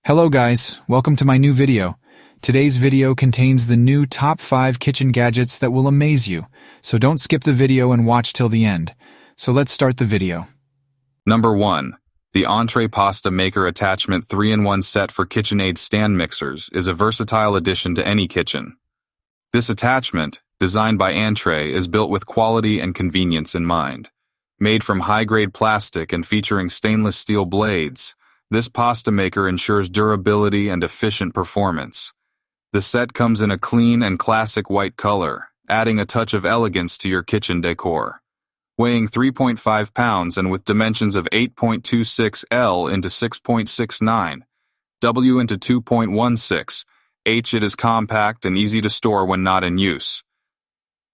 Hello guys, welcome to my new video. Today's video contains the new top 5 kitchen gadgets that will amaze you, so don't skip the video and watch till the end. So let's start the video. Number 1. The Entree Pasta Maker Attachment 3-in-1 Set for KitchenAid Stand Mixers is a versatile addition to any kitchen. This attachment, designed by Entree, is built with quality and convenience in mind. Made from high-grade plastic and featuring stainless steel blades, this pasta maker ensures durability and efficient performance. The set comes in a clean and classic white color, adding a touch of elegance to your kitchen decor. Weighing 3.5 pounds and with dimensions of 8.26 L into 6.69, W into 2.16, H, it is compact and easy to store when not in use.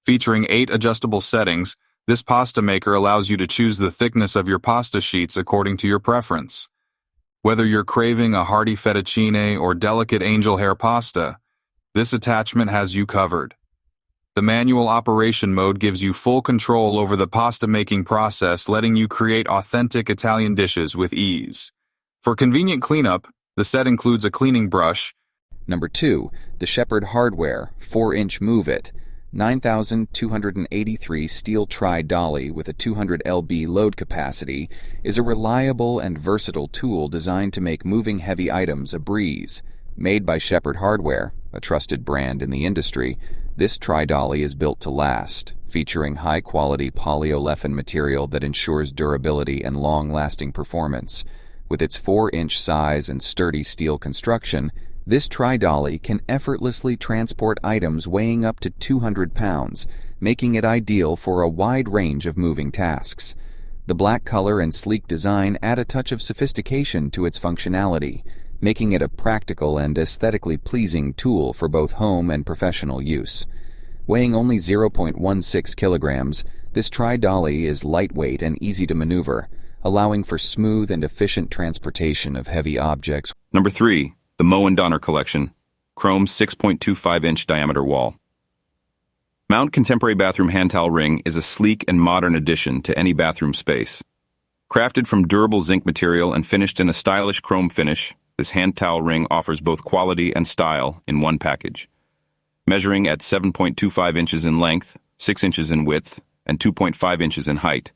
Featuring 8 adjustable settings, this pasta maker allows you to choose the thickness of your pasta sheets according to your preference. Whether you're craving a hearty fettuccine or delicate angel hair pasta, this attachment has you covered. The manual operation mode gives you full control over the pasta making process, letting you create authentic Italian dishes with ease. For convenient cleanup, the set includes a cleaning brush. Number 2. The Shepherd Hardware 4-inch Move It 9283 steel tri-dolly with a 200 lb load capacity is a reliable and versatile tool designed to make moving heavy items a breeze. Made by Shepherd Hardware, a trusted brand in the industry, this tri-dolly is built to last, featuring high-quality polyolefin material that ensures durability and long-lasting performance. With its 4-inch size and sturdy steel construction, this tri-dolly can effortlessly transport items weighing up to 200 pounds, making it ideal for a wide range of moving tasks. The black color and sleek design add a touch of sophistication to its functionality, making it a practical and aesthetically pleasing tool for both home and professional use. Weighing only 0.16 kilograms, this tri-dolly is lightweight and easy to maneuver, allowing for smooth and efficient transportation of heavy objects. Number 3. The Moen Donner Collection, chrome 6.25-inch diameter wall. Mount Contemporary Bathroom Hand Towel Ring is a sleek and modern addition to any bathroom space. Crafted from durable zinc material and finished in a stylish chrome finish, this hand towel ring offers both quality and style in one package. Measuring at 7.25 inches in length, 6 inches in width, and 2.5 inches in height,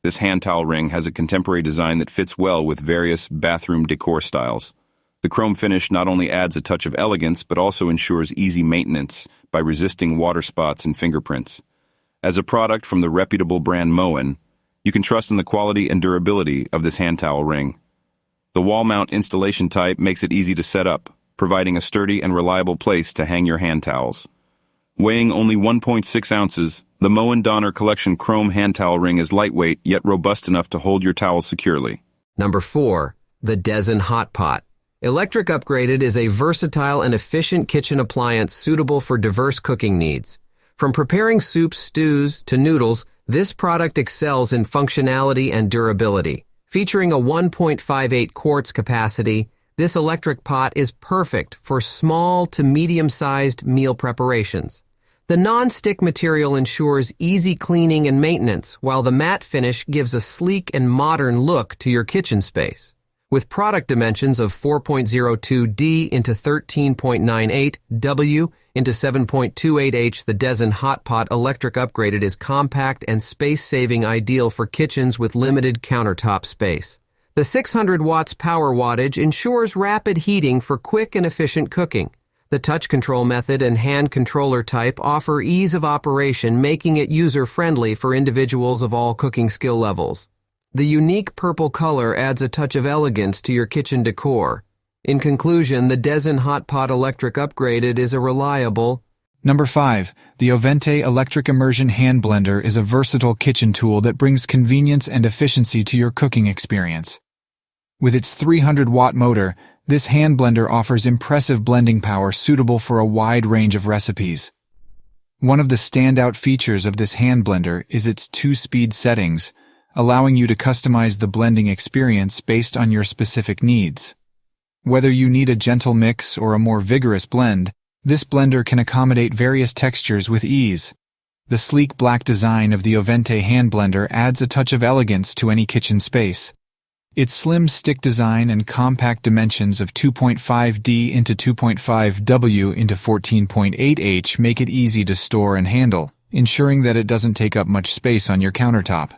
this hand towel ring has a contemporary design that fits well with various bathroom decor styles. The chrome finish not only adds a touch of elegance, but also ensures easy maintenance by resisting water spots and fingerprints. As a product from the reputable brand Moen, you can trust in the quality and durability of this hand towel ring. The wall mount installation type makes it easy to set up, providing a sturdy and reliable place to hang your hand towels. Weighing only 1.6 ounces, the Moen Donner Collection chrome hand towel ring is lightweight yet robust enough to hold your towels securely. Number 4. The Dezen Hot Pot. Electric upgraded is a versatile and efficient kitchen appliance suitable for diverse cooking needs. From preparing soups, stews, to noodles, this product excels in functionality and durability. Featuring a 1.58 quarts capacity, this electric pot is perfect for small to medium-sized meal preparations. The non-stick material ensures easy cleaning and maintenance, while the matte finish gives a sleek and modern look to your kitchen space. With product dimensions of 4.02 D into 13.98 W into 7.28 H, the Dezen Hot Pot Electric Upgraded is compact and space-saving, ideal for kitchens with limited countertop space. The 600 watts power wattage ensures rapid heating for quick and efficient cooking. The touch control method and hand controller type offer ease of operation, making it user-friendly for individuals of all cooking skill levels. The unique purple color adds a touch of elegance to your kitchen decor. In conclusion, the Dezen Hot Pot Electric Upgraded is a reliable. Number 5. The Ovente Electric Immersion Hand Blender is a versatile kitchen tool that brings convenience and efficiency to your cooking experience. With its 300-watt motor, this hand blender offers impressive blending power suitable for a wide range of recipes. One of the standout features of this hand blender is its 2-speed settings, allowing you to customize the blending experience based on your specific needs. Whether you need a gentle mix or a more vigorous blend, this blender can accommodate various textures with ease. The sleek black design of the Ovente hand blender adds a touch of elegance to any kitchen space. Its slim stick design and compact dimensions of 2.5D into 2.5W into 14.8H make it easy to store and handle, ensuring that it doesn't take up much space on your countertop.